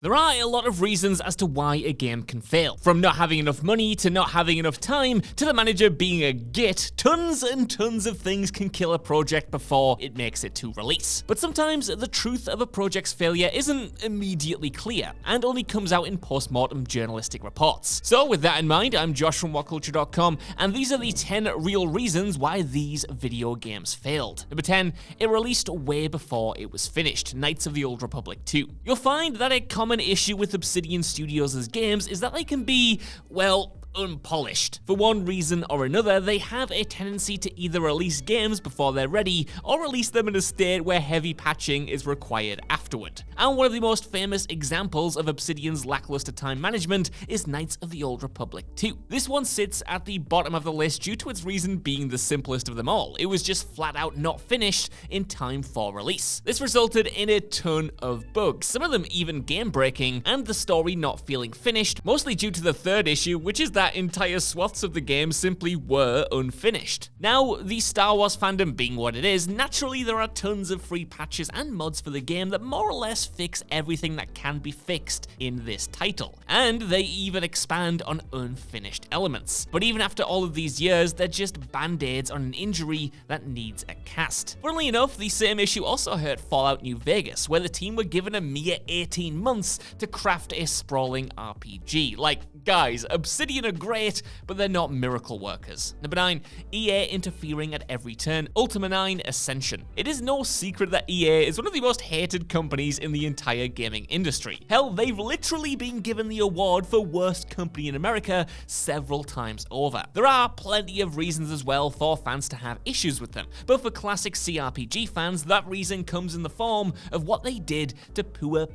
There are a lot of reasons as to why a game can fail. From not having enough money to not having enough time to the manager being a git, tons and tons of things can kill a project before it makes it to release. But sometimes the truth of a project's failure isn't immediately clear and only comes out in post-mortem journalistic reports. So with that in mind, I'm Josh from WhatCulture.com, and these are the 10 real reasons why these video games failed. Number 10, it released way before it was finished, Knights of the Old Republic 2. You'll find that a common issue with Obsidian Studios' games is that they can be, well, unpolished. For one reason or another, they have a tendency to either release games before they're ready or release them in a state where heavy patching is required afterward. And one of the most famous examples of Obsidian's lackluster time management is Knights of the Old Republic 2. This one sits at the bottom of the list due to its reason being the simplest of them all. It was just flat out not finished in time for release. This resulted in a ton of bugs, some of them even game-breaking, and the story not feeling finished, mostly due to the third issue, which is that entire swaths of the game simply were unfinished. Now, the Star Wars fandom being what it is, naturally there are tons of free patches and mods for the game that more or less fix everything that can be fixed in this title. And they even expand on unfinished elements. But even after all of these years, they're just band-aids on an injury that needs a cast. Funnily enough, the same issue also hurt Fallout New Vegas, where the team were given a mere 18 months to craft a sprawling RPG. Like, guys, Obsidian are great, but they're not miracle workers. Number 9, EA interfering at every turn. ULTIMA 9 Ascension. It is no secret that EA is one of the most hated companies in the entire gaming industry. Hell, they've literally been given the award for worst company in America several times over. There are plenty of reasons as well for fans to have issues with them, but for classic CRPG fans, that reason comes in the form of what they did to poor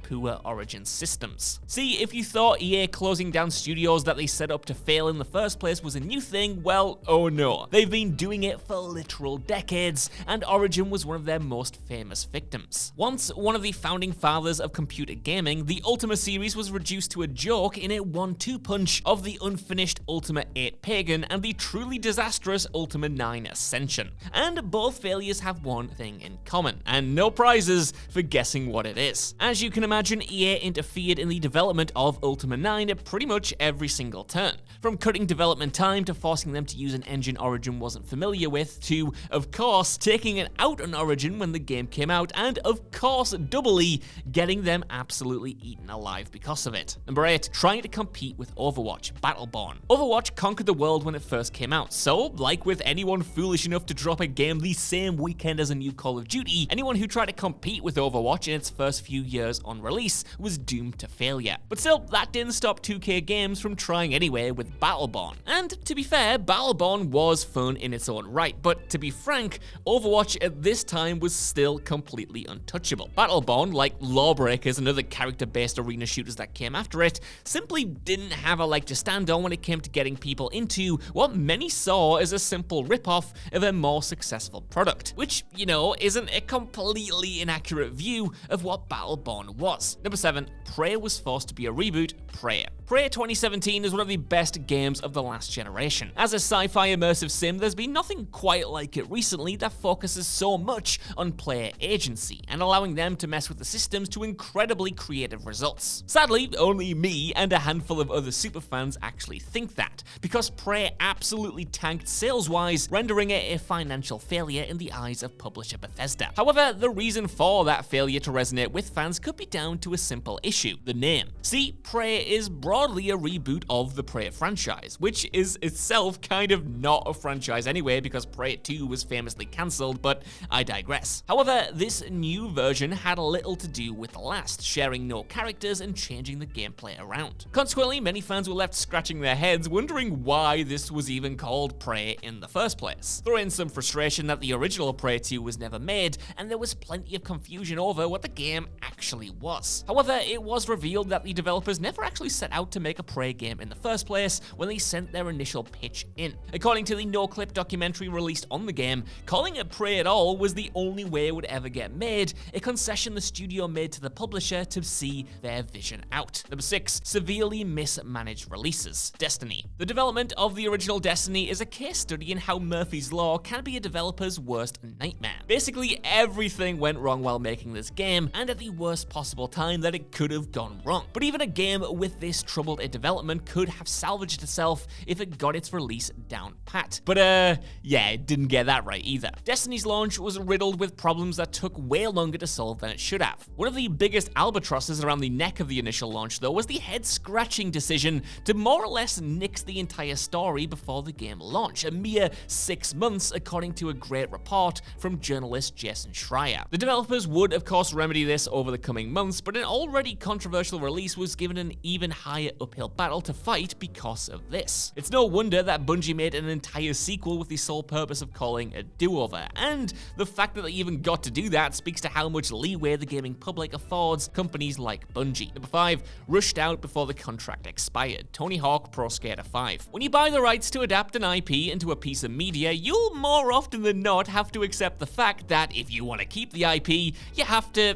Origin systems. See, if you thought EA closing down studios that they set up to fail in the first place was a new thing, well, oh no. They've been doing it for literal decades, and Origin was one of their most famous victims. Once one of the founding fathers of computer gaming, the Ultima series was reduced to a joke in a 1-2 punch of the unfinished Ultima 8 Pagan and the truly disastrous Ultima 9 Ascension. And both failures have one thing in common, and no prizes for guessing what it is. As you can imagine, EA interfered in the development of Ultima 9 at pretty much every single turn. From cutting development time to forcing them to use an engine Origin wasn't familiar with, to, of course, taking it out on Origin when the game came out, and of course, doubly, getting them absolutely eaten alive because of it. Number 8, trying to compete with Overwatch, BATTLEBORN. Overwatch conquered the world when it first came out, so, like with anyone foolish enough to drop a game the same weekend as a new Call of Duty, anyone who tried to compete with Overwatch in its first few years on release was doomed to failure. But still, that didn't stop 2K Games from trying anyway with BATTLEBORN. And to be fair, BATTLEBORN was fun in its own right, but to be frank, Overwatch at this time was still completely untouchable. BATTLEBORN, like Lawbreakers and other character-based arena shooters that came after it, simply didn't have a leg to stand on when it came to getting people into what many saw as a simple rip-off of a more successful product, which, you know, isn't a completely inaccurate view of what BATTLEBORN was. Number 7, Prey was forced to be a reboot, Prey. Prey 2017 is one of the best games of the last generation. As a sci-fi immersive sim, there's been nothing quite like it recently that focuses so much on player agency and allowing them to mess with the systems to incredibly creative results. Sadly, only me and a handful of other superfans actually think that, because Prey absolutely tanked sales-wise, rendering it a financial failure in the eyes of publisher Bethesda. However, the reason for that failure to resonate with fans could be down to a simple issue: the name. See, Prey is broadly a reboot of the Prey franchise, which is itself kind of not a franchise anyway because Prey 2 was famously cancelled, but I digress. However, this new version had little to do with the last, sharing no characters and changing the gameplay around. Consequently, many fans were left scratching their heads wondering why this was even called Prey in the first place. Throw in some frustration that the original Prey 2 was never made, and there was plenty of confusion over what the game actually was. However, it was revealed that the developers never actually set out to make a Prey Prey game in the first place when they sent their initial pitch in. According to the no-clip documentary released on the game, calling it Prey at all was the only way it would ever get made, a concession the studio made to the publisher to see their vision out. Number 6. Severely mismanaged releases. Destiny. The development of the original Destiny is a case study in how Murphy's Law can be a developer's worst nightmare. Basically, everything went wrong while making this game, and at the worst possible time that it could have gone wrong. But even a game with this troubled in development could have salvaged itself if it got its release down pat. But yeah, it didn't get that right either. Destiny's launch was riddled with problems that took way longer to solve than it should have. One of the biggest albatrosses around the neck of the initial launch, though, was the head-scratching decision to more or less nix the entire story before the game launch, a mere 6 months according to a great report from journalist Jason Schreier. The developers would, of course, remedy this over the coming months, but an already controversial release was given an even higher uphill battle to fight because of this. It's no wonder that Bungie made an entire sequel with the sole purpose of calling a do-over, and the fact that they even got to do that speaks to how much leeway the gaming public affords companies like Bungie. Number 5. Rushed out before the contract expired. Tony Hawk Pro Skater 5. When you buy the rights to adapt an IP into a piece of media, you'll more often than not have to accept the fact that if you want to keep the IP, you have to,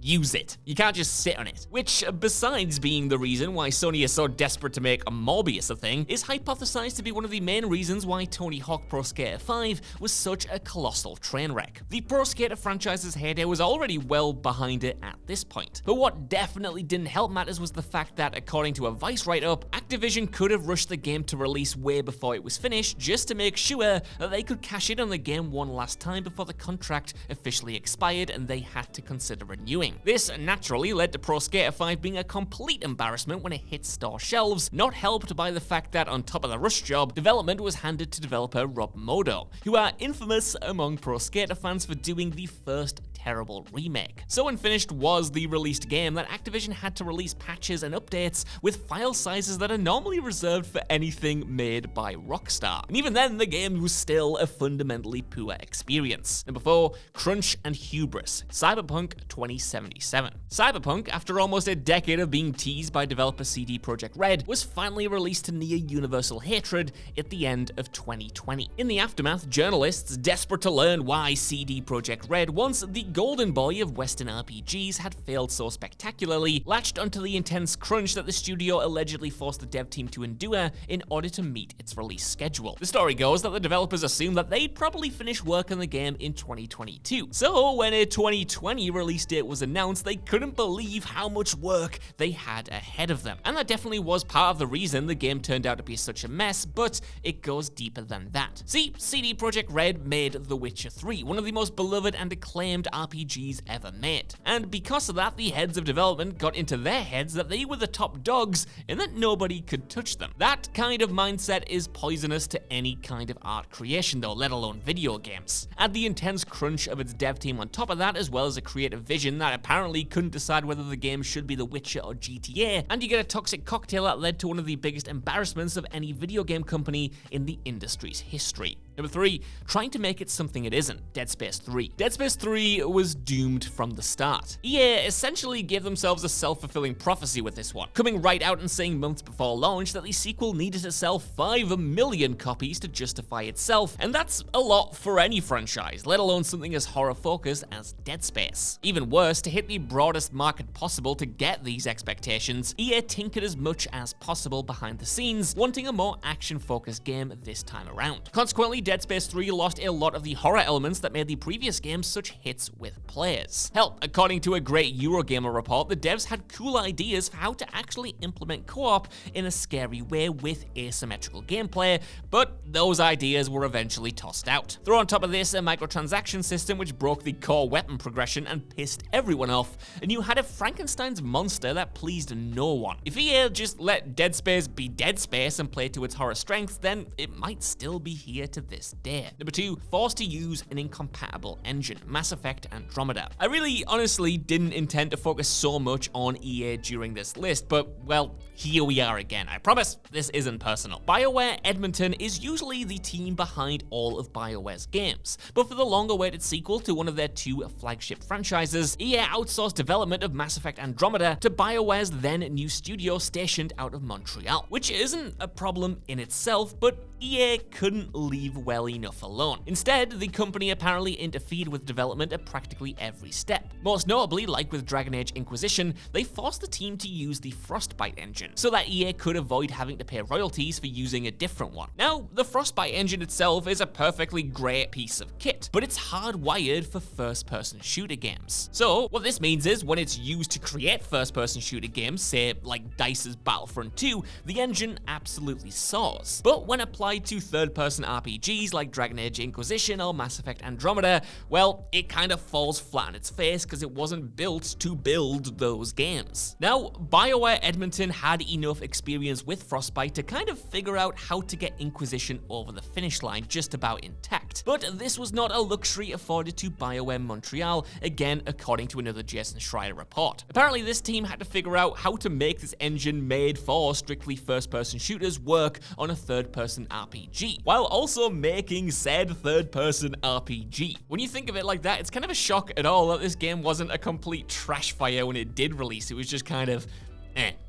use it. You can't just sit on it. Which, besides being the reason why Sony is so desperate to make a Morbius a thing, is hypothesized to be one of the main reasons why Tony Hawk Pro Skater 5 was such a colossal train wreck. The Pro Skater franchise's heyday was already well behind it at this point. But what definitely didn't help matters was the fact that, according to a Vice write-up, Activision could have rushed the game to release way before it was finished just to make sure that they could cash in on the game one last time before the contract officially expired and they had to consider renewing. This naturally led to Pro Skater 5 being a complete embarrassment when it hit store shelves, not helped by the fact that on top of the rush job, development was handed to developer Rob Modo, who are infamous among Pro Skater fans for doing the first terrible remake. So unfinished was the released game that Activision had to release patches and updates with file sizes that are normally reserved for anything made by Rockstar. And even then, the game was still a fundamentally poor experience. Number 4, Crunch and Hubris. Cyberpunk 2077. Cyberpunk, after almost a decade of being teased by developer CD Projekt Red, was finally released to near universal hatred at the end of 2020. In the aftermath, journalists, desperate to learn why CD Projekt Red, once the golden boy of Western RPGs, had failed so spectacularly, latched onto the intense crunch that the studio allegedly forced the dev team to endure in order to meet its release schedule. The story goes that the developers assumed that they'd probably finish work on the game in 2022. So when a 2020 release date was announced, they couldn't believe how much work they had ahead of them. And that definitely was part of the reason the game turned out to be such a mess, but it goes deeper than that. See, CD Projekt Red made The Witcher 3, one of the most beloved and acclaimed RPGs ever made. And because of that, the heads of development got into their heads that they were the top dogs and that nobody could touch them. That kind of mindset is poisonous to any kind of art creation though, let alone video games. Add the intense crunch of its dev team on top of that, as well as a creative vision that apparently couldn't decide whether the game should be The Witcher or GTA, and you get a toxic cocktail that led to one of the biggest embarrassments of any video game company in the industry's history. Number 3, trying to make it something it isn't. Dead Space 3. Dead Space 3 was doomed from the start. EA essentially gave themselves a self-fulfilling prophecy with this one, coming right out and saying months before launch that the sequel needed to sell 5 million copies to justify itself, and that's a lot for any franchise, let alone something as horror-focused as Dead Space. Even worse, to hit the broadest market possible to get these expectations, EA tinkered as much as possible behind the scenes, wanting a more action-focused game this time around. Consequently, Dead Space 3 lost a lot of the horror elements that made the previous game such hits with players. Hell, according to a great Eurogamer report, the devs had cool ideas for how to actually implement co-op in a scary way with asymmetrical gameplay, but those ideas were eventually tossed out. Throw on top of this a microtransaction system which broke the core weapon progression and pissed everyone off, and you had a Frankenstein's monster that pleased no one. If EA just let Dead Space be Dead Space and play to its horror strengths, then it might still be here to this day. Number 2, forced to use an incompatible engine, Mass Effect Andromeda. I really honestly didn't intend to focus so much on EA during this list, but well, here we are again. I promise this isn't personal. BioWare Edmonton is usually the team behind all of BioWare's games, but for the long-awaited sequel to one of their 2 flagship franchises, EA outsourced development of Mass Effect Andromeda to BioWare's then new studio stationed out of Montreal, which isn't a problem in itself, but EA couldn't leave well enough alone. Instead, the company apparently interfered with development at practically every step. Most notably, like with Dragon Age Inquisition, they forced the team to use the Frostbite engine, so that EA could avoid having to pay royalties for using a different one. Now, the Frostbite engine itself is a perfectly great piece of kit, but it's hardwired for first-person shooter games. So, what this means is, when it's used to create first-person shooter games, say like DICE's Battlefront 2, the engine absolutely soars. But when applied to third-person RPGs like Dragon Age Inquisition or Mass Effect Andromeda, well, it kind of falls flat on its face because it wasn't built to build those games. Now, BioWare Edmonton had enough experience with Frostbite to kind of figure out how to get Inquisition over the finish line just about intact. But this was not a luxury afforded to BioWare Montreal, again according to another Jason Schreier report. Apparently this team had to figure out how to make this engine made for strictly first-person shooters work on a third-person RPG, while also making said third-person RPG. When you think of it like that, it's kind of a shock at all that this game wasn't a complete trash fire when it did release. It was just kind of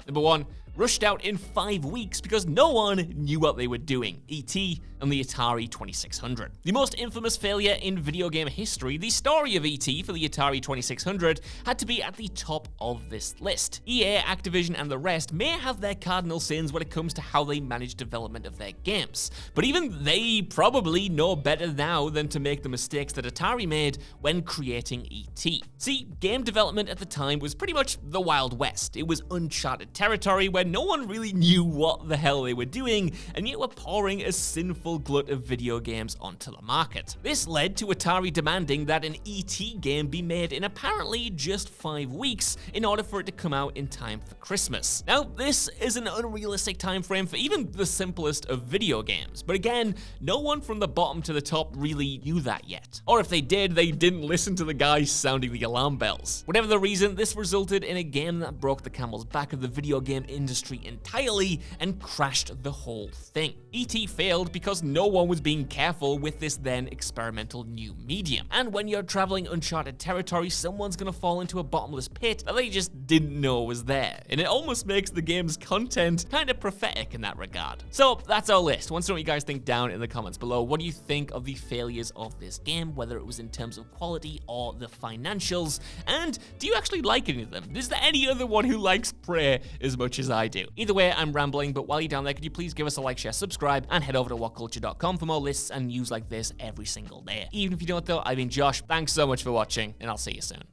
Number 1, rushed out in 5 weeks because no one knew what they were doing. E.T. and the Atari 2600. The most infamous failure in video game history, the story of E.T. for the Atari 2600 had to be at the top of this list. EA, Activision, and the rest may have their cardinal sins when it comes to how they manage development of their games, but even they probably know better now than to make the mistakes that Atari made when creating E.T. See, game development at the time was pretty much the Wild West. It was uncharted territory where no one really knew what the hell they were doing, and yet were pouring a sinful glut of video games onto the market. This led to Atari demanding that an E.T. game be made in apparently just 5 weeks in order for it to come out in time for Christmas. Now, this is an unrealistic time frame for even the simplest of video games, but again, no one from the bottom to the top really knew that yet. Or if they did, they didn't listen to the guys sounding the alarm bells. Whatever the reason, this resulted in a game that broke the camel's back of the video game industry entirely and crashed the whole thing. E.T. failed because no one was being careful with this then experimental new medium. And when you're traveling uncharted territory, someone's gonna fall into a bottomless pit that they just didn't know was there. And it almost makes the game's content kind of prophetic in that regard. So that's our list. I want to know what you guys think down in the comments below. What do you think of the failures of this game, whether it was in terms of quality or the financials? And do you actually like any of them? Is there any other one who likes Prey as much as I do? Either way, I'm rambling, but while you're down there, could you please give us a like, share, subscribe, and head over to WhatCulture.com for more lists and news like this every single day. Even if you don't though, I've been Josh. Thanks so much for watching, and I'll see you soon.